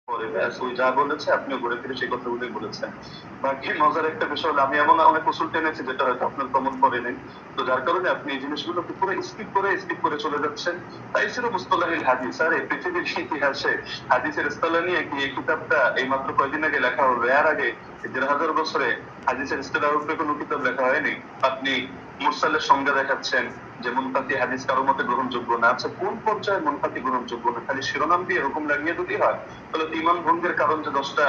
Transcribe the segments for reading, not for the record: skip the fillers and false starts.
পরে ব্যাস ওই যা বলেছে আপনিও ঘুরে ফিরে সেই কথাগুলোই বলেছেন। বাকি মজার একটা বিষয় হলো আমি এমন অনেক উসুল টেনেছি যেটা হয়তো আপনার কমন পড়েনি। তো যার কারণে আপনি এই জিনিসগুলোকে পুরো স্কিপ করে চলে যাচ্ছেন। তাই ছিল মুস্তালাহিল হাদিস। আর এই পৃথিবীর ইতিহাসে হাদিসের ইস্তালা নিয়ে কি এই কিতাবটা এই মাত্র কয়দিন আগে লেখা হলো, এর আগে ১,৫০০ বছরে হাদিসের ইস্তিলার উপরে কোনো কিতাব লেখা হয়নি। আপনি মুরসালের সংজ্ঞা দেখাচ্ছেন যে মুনকাতি হাদিস কারো মতে গ্রহণযোগ্য না। আচ্ছা, কোন পর্যায়ে মুনকাতি গ্রহণযোগ্য না? খালি শিরোনাম দিয়ে হুকুম লাগিয়ে যদি হয় তাহলে তো ইমান ভঙ্গের কারণ যে 10টা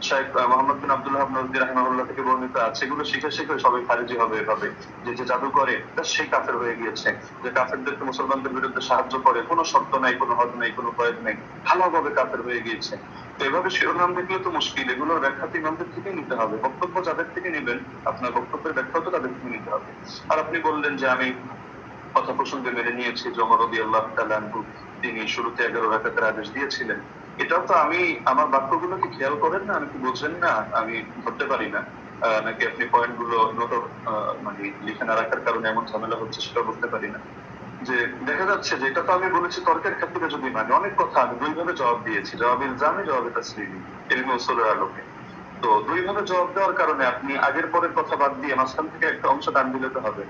শাইখ মোহাম্মদ বিন আব্দুল ওয়াহাব নজরী রাহিমাহুল্লাহ থেকে বর্ণিত আছে, সেগুলো শিখে শিখে সবাই খারিজি হবে এভাবে। যে যে জাদু করে সেই কাফের হয়ে গিয়েছে, যে কাফেরদেরকে মুসলমানদের বিরুদ্ধে সাহায্য করে, কোনো শর্ত নাই, কোনো হদ নাই, কোনো কয়েদ নাই, ভালোভাবে কাফের হয়ে গিয়েছে। তো এভাবে শিরোনাম দেখলে তো মুশকিল। এগুলোর ব্যাখ্যা তো ইমামদের থেকে নিতে হবে। বক্তব্য যাদের থেকে নেবেন আপনার বক্তব্যের ব্যাখ্যা তো তাদের থেকে নিতে হবে। আর আপনি বললেন যে আমি কথা প্রসঙ্গে মেনে নিয়েছি যে ওমর রাদিয়াল্লাহু তাআলা আনহু তিনি শুরুতে ১১ রাকাতের আদেশ দিয়েছিলেন। এটাও তো আমি আমার বাক্যগুলো কি খেয়াল করেন না? আমি কি বোঝেন না? আমি ধরতে পারি না? নাকি আপনি পয়েন্ট গুলো নোট মানে লিখে না রাখার কারণে এমন ঝামেলা হচ্ছে সেটাও বুঝতে পারি না। যে দেখা যাচ্ছে যে এটা তো আমি বলেছি তর্কের ক্ষেত্রে যদি মানে অনেক কথা আমি দুই ভাবে জবাব দিয়েছি। জবাবে ইলজামি, জবাবে তাসলিমি, ইলমে উসুলের আলোকে। তো দুই ভাবে জবাব দেওয়ার কারণে আপনি আগের পরের কথা বাদ দিয়ে মাঝখান থেকে একটা অংশ টান দিলে তো হবে।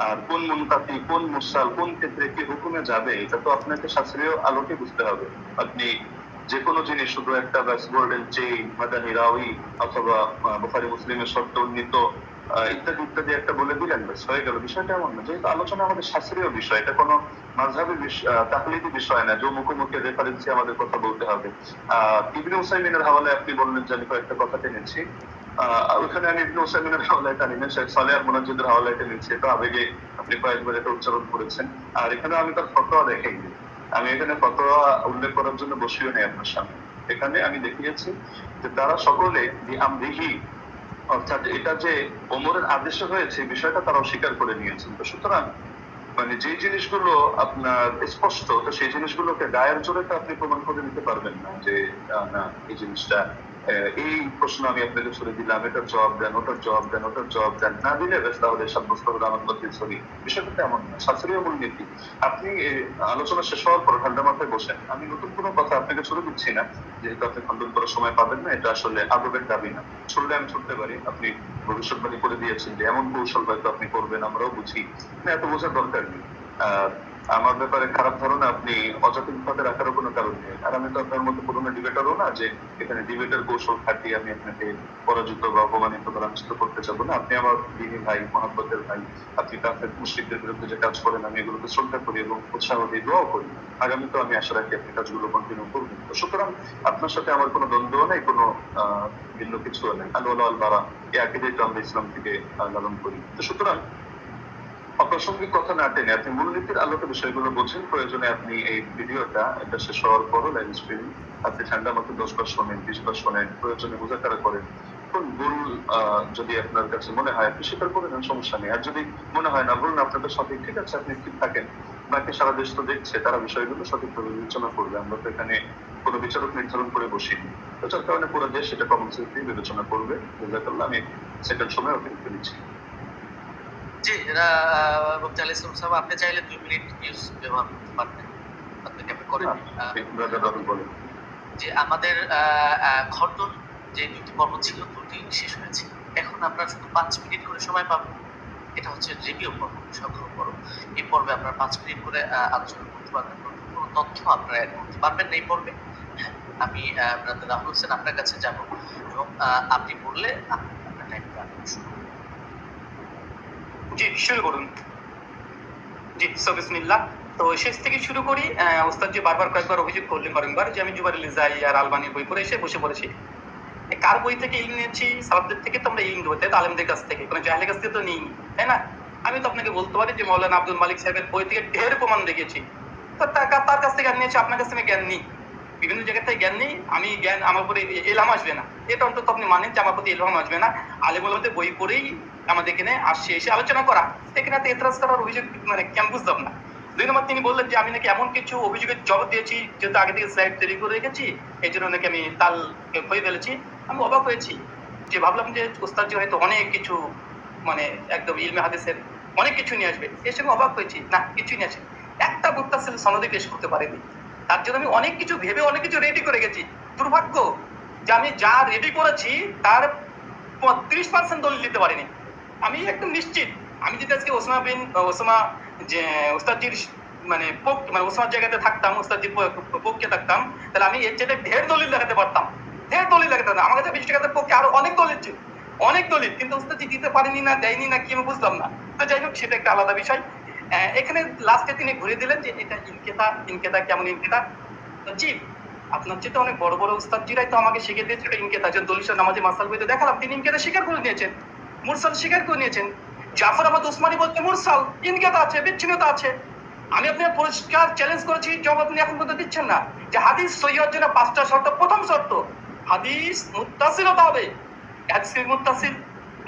আর কোন মুনকাতি, কোন মুরসাল, কোন ক্ষেত্রে কি হুকুমে যাবে এটা তো আপনাকে শাস্ত্রীয় আলোকে বুঝতে হবে। আপনি যে কোনো জিনিস শুধু একটা ব্যাস গোল্ডেন চেইন, মাদানী রাউই অথবা বুখারী মুসলিমের শর্ত উন্নীত ইত্যাদি ইত্যাদি একটা বলে দিলেন ব্যাস হয়ে গেল। বিষয়টা এমন না। যেহেতু আলোচনা আমাদের শাস্ত্রীয় বিষয়, এটা কোনো মাযহাবী তাকলিদি বিষয় না যে মুখোমুখি রেফারেন্সে আমাদের কথা বলতে হবে। ইবনে উসাইমিনের হাওয়ালায় আপনি বললেন যে আমি কয়েকটা কথা টেনেছি। ওখানে আমি ইবনে উসাইমিনের হাওয়ালায় টানি না, শেখ সালেহ আল মুনাজ্জিদের হাওয়ালায় টেনেছি। এটা আবেগে আপনি কয়েকবার এটা উচ্চারণ করেছেন। আর এখানে আমি তার ফতোয়া দেখাইনি। আমি এখানে ফতোয়া উল্লেখ করার জন্য বসিও নেই আপনার সামনে। এখানে আমি দেখিয়েছি যে তারা সকলে বিআমরিহি, অর্থাৎ এটা যে ওমরের আদেশে হয়েছে বিষয়টা তারা অস্বীকার করে নিয়েছেন। তো সুতরাং মানে যে জিনিসগুলো আপনার স্পষ্ট, তো সেই জিনিসগুলোকে গায়ের জোরে তো আপনি প্রমাণ করে নিতে পারবেন না যে না এই জিনিসটা এই প্রশ্ন আমি আপনাকে ছড়ে দিলাম, এটার জবাব দেন, ওটার জবাব দেন, ওটার জবাব দেন, না দিলে বেশ তাহলে সাব্যস্ত হলো আমার প্রতি ছবি। বিষয়টা তেমন না, শাস্ত্রীয় মূলনীতি। আপনি আলোচনা শেষ হওয়ার পর ঠান্ডা মাথায় বসেন, আমি নতুন কোনো কথা আপনাকে ছড়ে দিচ্ছি না, যেহেতু আপনি খণ্ডন করার সময় পাবেন না, এটা আসলে আদবের দাবি না। ছড়লে আমি ছড়তে পারি, আপনি ভবিষ্যৎবাণী করে দিয়েছেন যে এমন কৌশল হয়তো আপনি করবেন, আমরাও বুঝি না, এত বোঝার দরকার নেই। আমার ব্যাপারে খারাপ ধারণা আপনি অযৌক্তিক ভাবে রাখারও কোনো কারণ নেই। আর আমি তো আপনার মতো পুরোনো ডিবেটারও না যে এখানে ডিবেটের কৌশল খাটিয়ে আমি আপনাকে পরাজিত বা অপমানিত বা লাঞ্ছিত করতে চাবো না। আপনি আমার দিনী ভাই, মহাব্বতের ভাই। আপনি কাফের মুশরিকদের বিরুদ্ধে যে কাজ করেন আমি এগুলোকে শ্রদ্ধা করি এবং উৎসাহ দিই, দোয়াও করি। আগামীতেও আমি আশা রাখি আপনি কাজগুলো কন্টিনিউ করবেন। তো সুতরাং আপনার সাথে আমার কোনো দ্বন্দ্ব নেই, কোনো ভিন্ন কিছুও নেই। আল ওয়ালা আল বারা, এই আকীদাই তো আমরা ইসলাম থেকে লালন করি। তো সুতরাং অপ্রাসঙ্গিক কথা না টেনে আপনি মূলনীতির আলোকে বিষয়গুলো বোঝেন। প্রয়োজনে আপনি এই ভিডিওটা এটা শেষ হওয়ার পরও লাইভ স্ট্রিমিং আপনি ঠান্ডা মাথায় 10 বার শোনেন, 20 বার শোনেন, প্রয়োজনে মুযাকারা করেন। কোন ভুল যদি আপনার কাছে মনে হয় আপনি স্বীকার করে নেন, সমস্যা নেই। আর যদি মনে হয় না ভুল না আপনাদের সঠিক, ঠিক আছে, আপনি ঠিক থাকেন। বাকি সারা দেশ তো দেখছে, তারা বিষয়গুলো সঠিকভাবে বিবেচনা করবে। আমরা তো এখানে কোনো বিচারক নির্ধারণ করে বসিনি। তো যার কারণে পুরো দেশ এটা কমন সেন্স দিয়ে বিবেচনা করবে। জাযাকাল্লাহ। আমি সেকেন্ড সময় অতিরিক্ত নিচ্ছি। জি, মুফতি আলী ইসলাম সাহেব, আপনি চাইলে 2 মিনিট নিউজ ব্যবহার করতে পারতেন। আপনি কেমন করেন? যে আমাদের খণ্ডন যে 2টি পর্ব ছিল 2টি শেষ হয়েছে। এখন আমরা শুধু 5 মিনিট করে সময় পাবো। এটা হচ্ছে রিভিউ পর্ব, সংগ্রহ পর্ব। এই পর্বে আপনারা 5 মিনিট করে আলোচনা করতে পারবেন। নতুন কোনো তথ্য আপনারা অ্যাড করতে পারবেন না এই পর্বে। হ্যাঁ, আমি ব্রাদার রাহুল হোসেন আপনার কাছে যাব এবং আপনি বললে আপনার টাইমটা শুরু করুন। জি, শুরু করুন। জি, বিসমিল্লাহ। তো শেষ থেকে শুরু করি। ওস্তাদ জি বারবার কয়েকবার অভিযোগ করলেন বারংবার যে আমি জুবাইর ইজাই আর আলবানির বই পড়ে এসে বসে পড়েছি। কার বই থেকে ইলম নিয়েছি? সালাফদের থেকে তো আমরা ইলম দেবো, তাই তো? আলেমদের কাছ থেকে, কোনো জাহেলের কাছ থেকে তো নিইনি, তাই না? আমি তো আপনাকে বলতে পারি যে মৌলানা আব্দুল মালিক সাহেবের বই থেকে ঢের প্রমাণ দেখেছি। তো তার কাছ থেকে জ্ঞান নিয়েছি, আপনার কাছ থেকে জ্ঞান নিই। বিভিন্ন জায়গা থেকে জ্ঞান নিই আমি। জ্ঞান আমার উপরে এলহাম আসবে না, এটা অন্তত আপনি মানেন যে আমার প্রতি এলহাম আসবে না। আলেম ওলামাদের বই পড়েই আমাদের এখানে আসছে, এসে আলোচনা করা। এখানে এতরাজ করার অভিযোগ মানে কেমন বুঝলাম না। 2 নম্বর, তিনি বললেন যে আমি নাকি এমন কিছু অভিযোগের জবাব দিয়েছি যেহেতু আগে থেকে স্লাইড তৈরি করে রেখেছি, এই জন্য নাকি আমি তাল হয়ে ফেলেছি। আমি অবাক হয়েছি, যে ভাবলাম যে ওস্তাদ জি হয়তো অনেক কিছু মানে একদম ইলমে হাদিসের অনেক কিছু নিয়ে আসবে। এর সঙ্গে অবাক হয়েছি, না, কিছুই নিয়ে আসে একটা মুত্তাসিল সনদে পেশ করতে পারেনি। তার জন্য আমি অনেক কিছু ভেবে অনেক কিছু রেডি করে গেছি, দুর্ভাগ্য যে আমি যা রেডি করেছি তার 30% দলিল দিতে পারিনি। আমি একদম নিশ্চিত আমি যদি আজকে ওসামা যে ওস্তাদজির মানে ওসামার জায়গাতে থাকতাম, ওস্তাদজির পক্ষে থাকতাম, তাহলে আমি এর চেয়ে ঢের দলিল দেখাতে পারতাম। আমার কাছে 20 টাকার পক্ষে আরো অনেক দলিল ছিল, অনেক দলিল, কিন্তু ওস্তাদজি দিতে পারেনি না, দেয়নি না কি আমি বুঝলাম না। তো যাই হোক, সেটা একটা আলাদা বিষয়। এখানে লাস্টে তিনি ঘুরে দিলেন যে এটা ইনকেতা কেমন ইনকেতা। জি, আপনার চেয়ে অনেক বড় বড় উস্তাদজিরাই তো আমাকে শিখে দিয়েছে এটা ইনকেতা। যে দলিল নামাজে মাসাল বইতে দেখালাম, তিনি ইনকেতা স্বীকার করে নিয়েছেন, মুরসাল স্বীকার করে নিয়েছেন। জাফর আহমদ ওসমানী বলতে মুরসাল ইনকেতা আছে, বিচ্ছিন্নতা আছে। আমি আপনার পরিষ্কার চ্যালেঞ্জ করেছি, জবাব আপনি এখন পর্যন্ত দিচ্ছেন না। যে হাদিস সহিহ হওয়ার জন্য 5টা শর্ত। প্রথম শর্ত, হাদিস মুত্তাসিল হতে হবে। হাদিস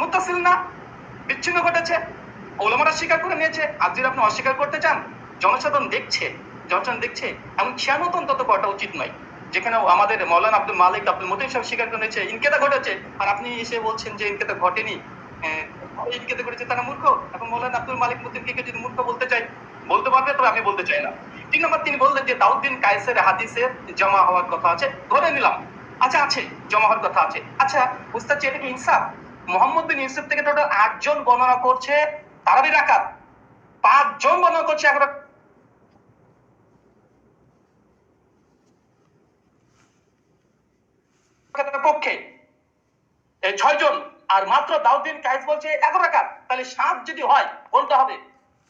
মুত্তাসিল না, বিচ্ছিন্ন ঘটেছে, ওলামারা স্বীকার করে নিয়েছে। আর যদি আপনি অস্বীকার করতে চান, জনসাধারণ দেখছে এমন খেয়ানতন তত করাটা উচিত নয়। যেখানে আমাদের মৌলানা আব্দুল মালিক আব্দুল মতিন সাহেব স্বীকার করে নিয়েছে ইনকেতা ঘটেছে, আর আপনি এসে বলছেন যে ইনকেতা ঘটেনি, ইনকেতা ঘটেছে তারা মূর্খ। এখন মৌলানা আব্দুল মালিক মতিনকে যদি মূর্খ বলতে চাই, বলতে পারবে, তবে আমি বলতে চাই না। 3 নম্বর, তিনি বললেন যে দাউদ বিন কায়েসের হাদিসের জমা হওয়ার কথা আছে, ধরে নিলাম, আচ্ছা আছে, জমা হওয়ার কথা আছে। আচ্ছা উস্তাদ, এটা কি ইনসাফ? মোহাম্মদ বিন ইউসুফ থেকে টোটাল 8 জন বর্ণনা করছে তারাবি রাকাত, 5 জন বর্ণনা করছে এক রাকাত পক্ষে, 6 জন, আর মাত্র দাউদ বিন কায়েস বলছে 11 রাকাত। তাহলে 7 যদি হয় বলতে হবে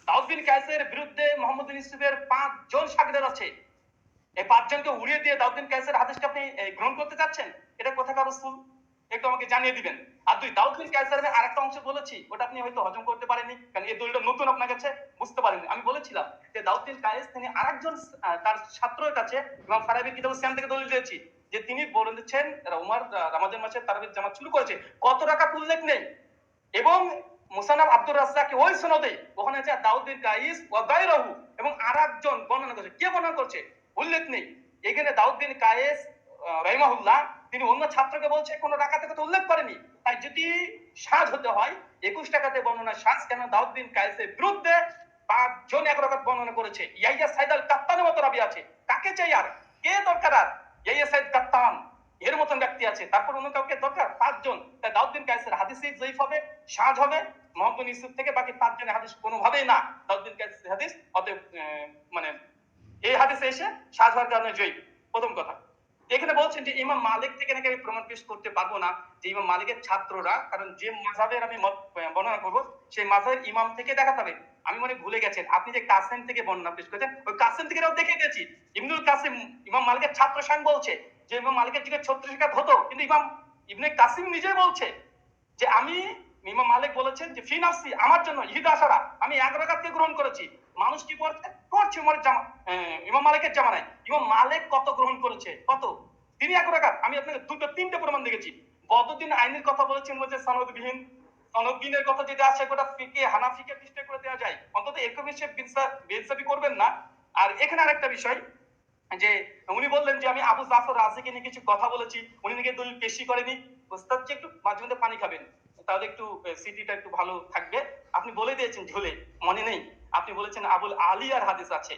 দাউদ বিন কায়েসের বিরুদ্ধে মোহাম্মদ বিন ইউসুফের 5 জন সাক্ষীদার আছে। এই 5 জনকে উড়িয়ে দিয়ে দাউদ বিন কায়েসের হাদিসটা আপনি গ্রহণ করতে চাচ্ছেন? এটা কোথাকার রাসূল, একটু আমাকে জানিয়ে দিবেন। আর 2, দাউদ বিন কায়েসের আমি আরেকটা অংশ বলেছি, ওটা আপনি হয়তো হজম করতে পারেননি, কারণ এই দলিলটা নতুন আপনার কাছে, বুঝতে পারেননি। আমি বলেছিলাম যে দাউদ বিন কায়েস তিনি আরেকজন তার ছাত্রের কাছে ইমাম ফারাবির কিতাবুস সিয়াম থেকে দলিল দিয়েছি, যে তিনি বলেছেন উমর রমাদান মাসে তারাবির জামাত শুরু করেছে, কত রাকাত উল্লেখ নেই। এবং মুসান্নাফ আব্দুর রাজ্জাক ওই সনদে ওখানে আছে দাউদ বিন কায়েস ওয়া গায়রহু, এবং আরেকজন বর্ণনা করছে, কে বর্ণনা করছে উল্লেখ নেই। এখানে দাউদ বিন কায়েস রাহিমাহুল্লাহ তিনি অন্য ছাত্রকে বলছে কোন রাকাতের কথা উল্লেখ করেনি। তাই যদি সাজ হতে হয় 21 টাকাতে বর্ণনা সাজ, কেন দাউদ বিন কায়েসের বিরুদ্ধে 5 জন 1 রাকাত বর্ণনা করেছে। ইয়াহিয়া সাইদ আল কাত্তানের মতো রাবি আছে, কাকে চাই আর, কে দরকার আর? ইয়াহিয়া সাইদ কাত্তান এর মতন ব্যক্তি আছে, তারপর অন্য কাউকে দরকার? 5 জন। তাই দাউদ বিন কায়েসের হাদিসই যঈফ হবে, সাজ হবে মোহাম্মদ বিন ইউসুফ থেকে, বাকি 5 জনের হাদিস কোনোভাবেই না দাউদ বিন কায়েসের হাদিস। অতএব মানে এই হাদিসে এসে সাজ হওয়ার কারণে জয়ী। প্রথম কথা, এখানে বলছেন যে ইমাম মালিক থেকে নাকি আমি প্রমাণ পেশ করতে পারবো না, যে ইমাম মালিকের ছাত্ররা, কারণ যে মাযহাবের আমি মত বর্ণনা করবো সেই মাযহাবের ইমাম থেকে দেখাতে হবে। আমি মনে ভুলে গেছেন, আপনি যে কাসেম থেকে বর্ণনা পেশ করেছেন, ওই কাসেম থেকে দেখে গেছি ইবনুল কাসিম ইমাম মালিকের ছাত্র সাং বলছে যে ইমাম মালিকের যুগে 36 রাকাত হতো, কিন্তু ইমাম ইবনে কাসিম নিজে বলছে যে আমি, ইমাম মালিক বলেছেন যে ফি নাফসি, আমার জন্য 11 আমি 1 রাকাতকে গ্রহণ করেছি। মানুষ কি করছে উমরের ইমাম মালিকের জামানায় ইমাম মালিক কত গ্রহণ করেছে, কত? তিনি 1 রাকাত। আমি আপনাকে 2-3টে প্রমাণ দেখেছি। বদউদ্দিন আইনের কথা বলেছেন, বলছে সনদবিহীনের কথা যদি আসে গোটা ফিকে হানাফিকে ডিস্ট্রাক্ট করে দেওয়া যায়, অন্তত এরকম এসে বেইনসাফি করবেন না। আর এখানে আরেকটা বিষয়, যে উনি বললেন যে আমি আবু জাফর রাজিকে নিয়ে কিছু কথা বলেছি, উনি নাকি দলিল পেশি করেনি। ওস্তাদ যে একটু মাঝে মধ্যে পানি খাবেন, তাহলে একটু সিটিটা একটু ভালো থাকবে। আপনি বলে দিয়েছেন ঝুলে, মনে নেই? আপনি বলেছেন আবুল আলিয়ার হাদিস আছে।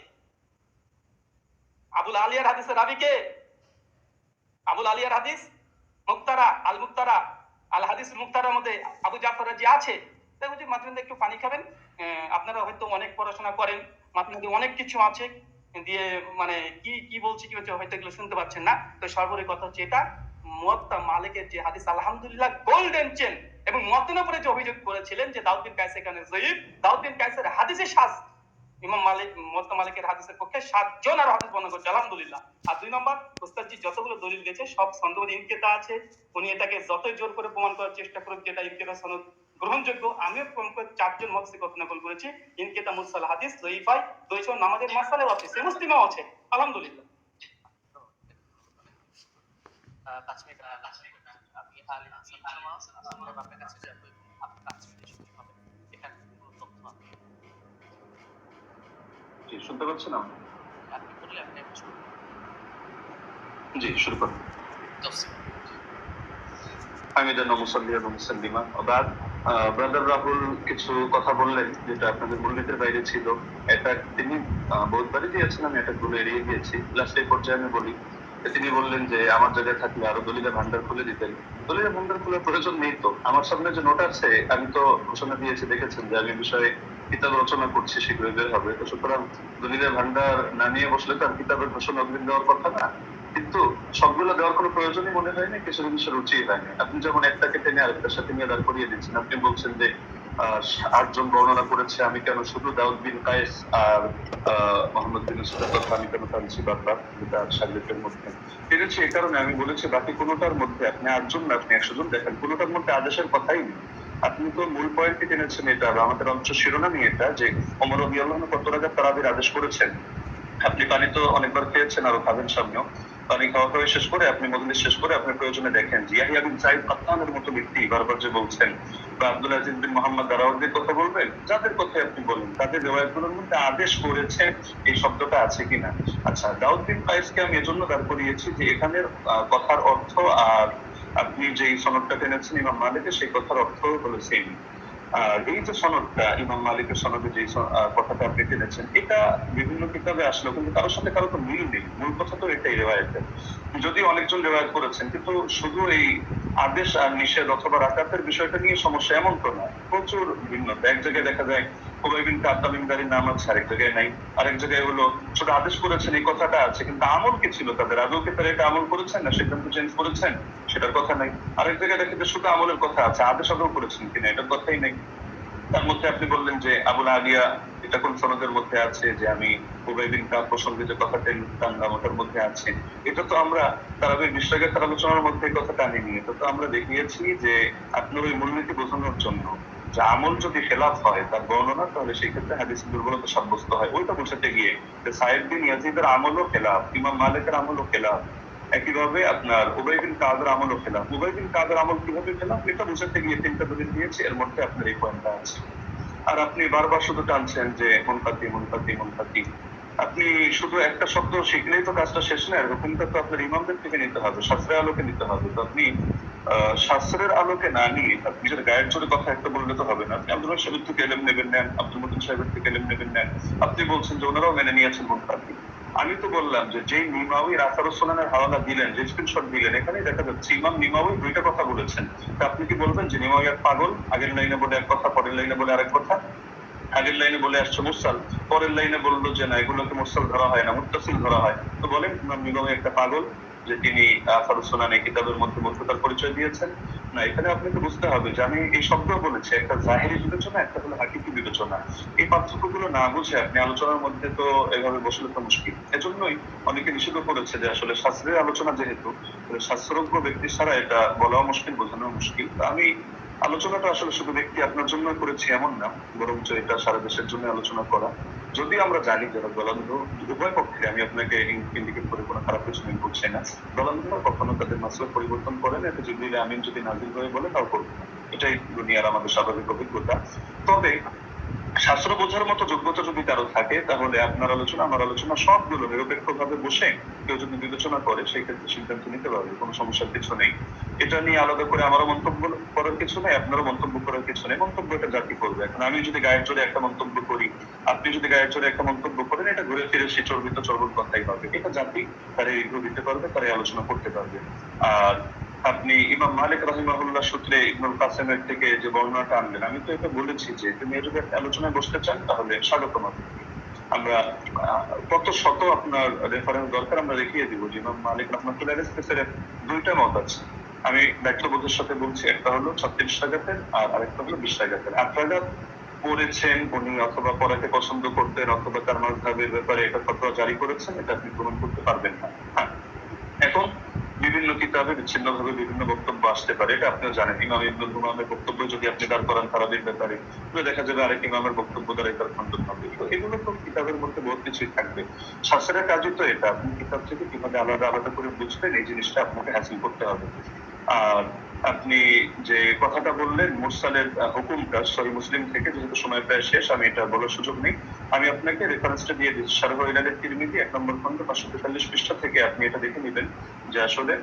আবুল আলিয়ার হাদিসের রাবি কে? আবুল আলিয়ার হাদিস মুক্তারা আল হাদিস মুক্তারার মধ্যে আবু জাফর রাজি আছে। তাই বলছি মাঝে মধ্যে একটু পানি খাবেন। আপনারা হয়তো অনেক পড়াশোনা করেন, মাঝে মধ্যে অনেক কিছু আছে দিয়ে মানে কি বলছি কি হচ্ছে হয়তো এগুলো শুনতে পাচ্ছেন না। তো সর্বোপরি কথা হচ্ছে এটা, মুয়াত্তা মালিকের যে হাদিস আলহামদুলিল্লাহ গোল্ডেন চেন, এবং মুয়াত্তার উপরে যে অভিযোগ করেছিলেন যে দাউদ বিন কায়েস এখানে যঈফ, দাউদ বিন কায়েসের হাদিসে সাজ, ইমাম মালিক মুয়াত্তা মালিকের হাদিসের পক্ষে 7 জন আর হাদিস বর্ণনা করছে আলহামদুলিল্লাহ। আর 2 নম্বর, ওস্তাদজি যতগুলো দলিল দিয়েছে সব সনদে ইনকেতা আছে। উনি এটাকে যতই জোর করে প্রমাণ করার চেষ্টা করুক যেটা ইনকেতা সনদ গ্রহণযোগ্য, আমিও প্রমাণ করে 4 জন মুফাসসির কথা নকল করেছি। ইনকেতা মুরসাল হাদিস যঈফ হয়, 200 নামাজের মাসালাও আছে, সে মুসলিমও আছে আলহামদুলিল্লাহ। 5 মিনিট আমি আলী হাসান শামা আপনার কাছে যাব, আপনি 5 মিনিট শুরু হবে, এখানে পুরো তথ্য আছে। জি, শুনতে পাচ্ছেন? আপনি বললে আপনি শুরু করুন। জি, শুরু করুন। হামিদান ওয়া মুসাল্লিয়ান ওয়া মুসাল্লিমা ওয়া বা'দ। ব্রাদার রাহুল কিছু কথা বললেন যেটা আপনাদের মূলনীতির বাইরে ছিল। এটা তিনি বহুতবারই দিয়েছেন, আমি এটা ভুলে এড়িয়ে গিয়েছি। লাস্টের পর্যায়ে আমি বলি তিনি বললেন যে আমার জায়গায় থাকলে আরো দলিলের ভান্ডার খুলে দিতেন। দলিলের ভান্ডার খোলার প্রয়োজন নেই তো, আমার সামনে যে নোট আছে আমি তো ঘোষণা দিয়েছি, দেখেছেন যে আমি বিষয়ে কিতাব রচনা করছি, শীঘ্রই বের হবে। তো সুতরাং দলিলের ভান্ডার না নিয়ে বসলে তো আর কিতাবের ঘোষণা অগ্রিম দেওয়ার কথা না। কিন্তু সবগুলো দেওয়ার কোনো প্রয়োজনই মনে হয়নি, কিছু জিনিসের রুচি হয়নি। আপনি যেমন একটাকে টেনে আরেকটার সাথে নিয়ে দাঁড় করিয়ে দিচ্ছেন। আপনি বলছেন যে 8 জন বর্ণনা করেছে, আমি কেন শুধু দাউদ বিন কায়েস আর মোহাম্মদ বিন ইউসুফের কথা আমি কেন টানছি বারবার, যেটা সাগরিকের মধ্যে টেনেছি। এই কারণে আমি বলেছি বাকি কোনোটার মধ্যে আপনি 8 জন না আপনি 100 জন দেখেন, কোনোটার মধ্যে আদেশের কথাই নেই। আপনি তো মূল পয়েন্টে টেনেছেন এটা, বা আমাদের অঞ্চ শিরোনামই এটা, যে ওমর রাদিয়াল্লাহু আনহু কত রাকাত তারাবির আদেশ করেছেন। আপনি পানি তো অনেকবার খেয়েছেন, আরো খাবেন সামনেও। পানি খাওয়া খাওয়া শেষ করে আপনি মজলিস শেষ করে আপনি প্রয়োজনে দেখেন যে ইয়াহিয়া বিন সাঈদ কাত্তানের মতো ব্যক্তি বারবার যে বলছেন, বা আব্দুল আজিজ বিন মোহাম্মদ দারাওয়ার্দীর কথা বলবেন, যাদের কথা আপনি বলেন তাদের রিওয়ায়াতগুলোর মধ্যে আদেশ করেছেন এই শব্দটা আছে কিনা। আচ্ছা, দাউদ বিন কায়েসকে আমি এজন্য দাঁড় করিয়েছি যে এখানের কথার অর্থ আর আপনি যেই সনদটা টেনেছেন ইমাম মালিকের, সেই কথার অর্থ হলো সেম। আর এই যে সনদটা ইমাম মালিকের সনদে যে কথাটা আপনি টেনেছেন, এটা বিভিন্ন কিতাবে আসলো, কিন্তু কারোর সাথে কারো তো মিল নেই। মূল কথা তো এটাই রেওয়ায়েতের। যদি অনেকজন রেওয়ায়েত করেছেন, কিন্তু শুধু এই আদেশ আর নিষেধ অথবা রাকাতের বিষয়টা নিয়ে সমস্যা এমন তো না, প্রচুর ভিন্নতা। এক জায়গায় দেখা যায় হুবাই বিন কাব তামিমদারির নাম আছে, আরেক জায়গায় নাই। আরেক জায়গায় হলো শুধু আদেশ করেছেন এই কথাটা আছে, কিন্তু আমল কি ছিল তাদের, আদৌ কি তারা এটা আমল করেছেন না সিদ্ধান্ত চেঞ্জ করেছেন সেটার কথা নাই। আরেক জায়গায় দেখে যে শুধু আমলের কথা আছে, আদেশ আদৌ করেছেন কিনা এটার কথাই নেই। তার মধ্যে আপনি বললেন যে আবুল আলিয়া এটা কোন সনদের মধ্যে আছে, যে আমি হুবাই বিন কাব প্রসঙ্গে যে কথাটা টানলাম ওটার মধ্যে আছে। এটা তো আমরা তারাবির বিশ্বাগের আলোচনার মধ্যে এই কথাটা আনিনি। এটা তো আমরা দেখিয়েছি যে আপনার ওই মূলনীতি বোঝানোর জন্য, যে আমল যদি খেলাফ হয় তার বর্ণনা, তাহলে সেই ক্ষেত্রে হাদিসের দুর্বলতা সাব্যস্ত হয়। ওইটা বোঝাতে গিয়ে যে সাইদ বিন ইয়াজিদের আমলও খেলাফ, ইমাম মালিকের আমলও খেলাফ, একইভাবে আপনার উবাই বিন কাদের আমলও খেলাফ। উবাই বিন কাদের আমল কিভাবে খেলাফ এটা বোঝাতে গিয়ে 3টা দলিল দিয়েছি, এর মধ্যে আপনার এই পয়েন্টটা আছে। আর আপনি বারবার শুধু টানছেন যে মুনকাতি মুনকাতি মুনকাতি। আপনি শুধু একটা শব্দ শিখলেই তো কাজটা শেষ না, হুকুমটা তো আপনার ইমামদের থেকে নিতে হবে, শাস্ত্রের আলোকে নিতে হবে। তো আপনি শাস্ত্রের আলোকে না নিয়ে আপনি নিজের গায়ের জোরে কথা একটা বললে তো হবে না। আপনি আব্দুল সাহেবের থেকে এলেম নেবেন নেন, আব্দুল মতিন সাহেবের থেকে এলেম নেবেন নেন। আপনি বলছেন যে ওনারাও মেনে নিয়েছেন মুনকাতি। আমি তো বললাম যে যেই নিমাউই রাসারুস সুনানের হাওয়ালা দিলেন, যে স্ক্রিনশট দিলেন, এখানেই দেখা যাচ্ছে ইমাম নিমাউই 2টা কথা বলেছেন। তা আপনি কি বলবেন যে নিমাউই এক পাগল, আগের লাইনে বলে এক কথা পরের লাইনে বলে আরেক কথা? আগের লাইনে বলে আসছে মুরসাল, পরের লাইনে বললো যে না এগুলোকে মুরসাল ধরা হয় না, মুত্তাসিল ধরা হয়। তো বলেন ইমাম নিমাউই একটা পাগল যে তিনি আসারুস সুনান এই কিতাবের মধ্যে মধ্যতার পরিচয় দিয়েছেন? না, এখানে আপনাকে বুঝতে হবে যে আমি এই শব্দ বলেছি, একটা জাহেরি বিবেচনা, একটা হলো হাকিকি বিবেচনা। এই পার্থক্যগুলো না বুঝে আপনি আলোচনার মধ্যে তো এভাবে বসলে তো মুশকিল। এজন্যই অনেকে নিষেধ করেছে যে আসলে শাস্ত্রের আলোচনা যেহেতু, শাস্ত্রজ্ঞ ব্যক্তি ছাড়া এটা বলাও মুশকিল, বোঝানো মুশকিল। আমি আলোচনাটা আসলে শুধু ব্যক্তি আপনার জন্য করেছি এমন না, বরঞ্চ এটা সারা দেশের জন্য আলোচনা করা। যদি আমরা জানি যারা দলান্ধ, উভয় পক্ষে আমি আপনাকে ইন্ডিকেট করে কোনো খারাপ কিছু আমি বলছি না, দলান্ধরা কখনো তাদের মাসলা পরিবর্তন করে না। এটা যদি আমিন যদি নাজিল হয়ে বলে তাও করবে না, এটাই দুনিয়ার আমাদের স্বাভাবিক অভিজ্ঞতা। তবে শাস্ত্র বোঝার মতো যোগ্যতা যদি কারো থাকে, তাহলে আপনার আলোচনা আমার আলোচনা সবগুলো নিরপেক্ষ ভাবে বসে কেউ যদি বিবেচনা করে সেই ক্ষেত্রে সিদ্ধান্ত নিতে পারবে, কোনো সমস্যার কিছু নেই। এটা নিয়ে আলাদা করে আমারও মন্তব্য করার কিছু নেই, আপনারও মন্তব্য করার কিছু নেই। মন্তব্য এটা জাতি করবে। এখন আমি যদি গায়ের জোরে একটা মন্তব্য করি, আপনি যদি গায়ের জোরে একটা মন্তব্য করেন, এটা ঘুরে ফিরে সে চর্বিত চর্বণ কথাই হবে। এটা জাতি তার রিভিউ দিতে পারবে, তার আলোচনা করতে পারবে। আর আপনি ইমাম মালিক রাহিমাহুল্লাহ সূত্রে ইবনুল কাসেমের থেকে যে বর্ণনাটা আনলেন, আমি তো এটা বলেছি যে তুমি যদি একটা আলোচনায় বসতে চান তাহলে স্বাগতম আপনাকে। আমরা কত শত আপনার রেফারেন্স দরকার আমরা দেখিয়ে দিব যে ইমাম মালিক রাহমাতুল্লাহ আলাইহির 2টা মত আছে। আমি ব্যক্তবোধের সাথে বলছি, একটা হলো 36 রাকাতের আর আরেকটা হলো 20 রাকাতের। 8 রাকাত পড়েছেন উনি, অথবা পড়াতে পছন্দ করতেন, অথবা তার মাযহাবের ব্যাপারে এটা ফতোয়া জারি করেছেন, এটা আপনি প্রমাণ করতে পারবেন না। হ্যাঁ, এখন বিভিন্ন কিতাবে বিচ্ছিন্ন ভাবে বিভিন্ন বক্তব্য আসতে পারে, এটা আপনিও জানেন। ইমাম ইবনুল হুমামের বক্তব্য যদি আপনি দাঁড় করান তারাবির ব্যাপারে, তাহলে দেখা যাবে আরেক ইমামের বক্তব্য দ্বারা এটার খণ্ডন হবে। তো এগুলো তো কিতাবের মধ্যে বহুত কিছুই থাকবে। শাস্ত্রের কাজই তো এটা, আপনি কিতাব থেকে কিভাবে আলাদা আলাদা করে বুঝবেন এই জিনিসটা আপনাকে হাসিল করতে হবে। আর আপনি যে কথাটা বললেন মুরসালের হুকুমটা সহিহ মুসলিম থেকে, যেহেতু সময় প্রায় শেষ আমি এটা বলার সুযোগ নেই, আমি আপনাকে রেফারেন্সটা দিয়ে দিচ্ছি। শারহ ইলালের তিরমিজি 1 নম্বর খণ্ড 543 পৃষ্ঠা থেকে আপনি এটা দেখে নেবেন যে আসলে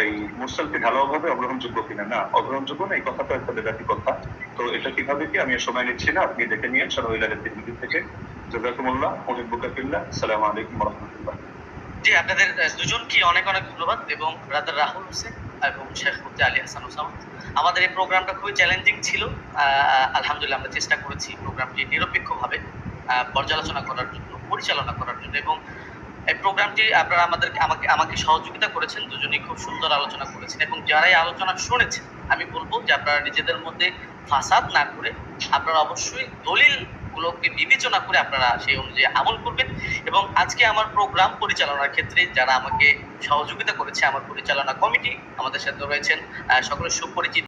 এই মুরসালকে ঢালাওভাবে অগ্রহণযোগ্য কিনা। না, অগ্রহণযোগ্য না, এই কথাটা একটা বেদাতি কথা। তো এটা কিভাবে কি আমি সময় নিচ্ছি না, আপনি দেখে নিয়েন শারহ ইলালের তিরমিজি থেকে। জাযাকুমুল্লাহ, মুহিব্বুকা ফিল্লাহ। আসসালামু আলাইকুম ওয়া রাহমাতুল্লাহ। জি, আপনাদের দুজনকে অনেক অনেক ধন্যবাদ এবং ব্রাদার রাহুল হোসেন এবং শেখ মুফতি আলী হাসান ওসামা। আমাদের এই প্রোগ্রামটা খুবই চ্যালেঞ্জিং ছিল। আলহামদুলিল্লাহ আমরা চেষ্টা করেছি প্রোগ্রামটি নিরপেক্ষভাবে পর্যালোচনা করার জন্য, পরিচালনা করার জন্য, এবং এই প্রোগ্রামটি আপনারা আমাকে সহযোগিতা করেছেন, দুজনেই খুব সুন্দর আলোচনা করেছেন, এবং যারা এই আলোচনা শুনেছেন আমি বলবো যে আপনারা নিজেদের মধ্যে ফাসাদ না করে আপনারা অবশ্যই দলিল গুলোকে বিবেচনা করে আপনারা সেই অনুযায়ী আমল করবেন। এবং আজকে আমার প্রোগ্রাম পরিচালনার ক্ষেত্রে যারা আমাকে সহযোগিতা করেছে, আমার পরিচালনা কমিটি, আমাদের সাথে রয়েছেন সকলের সুপরিচিত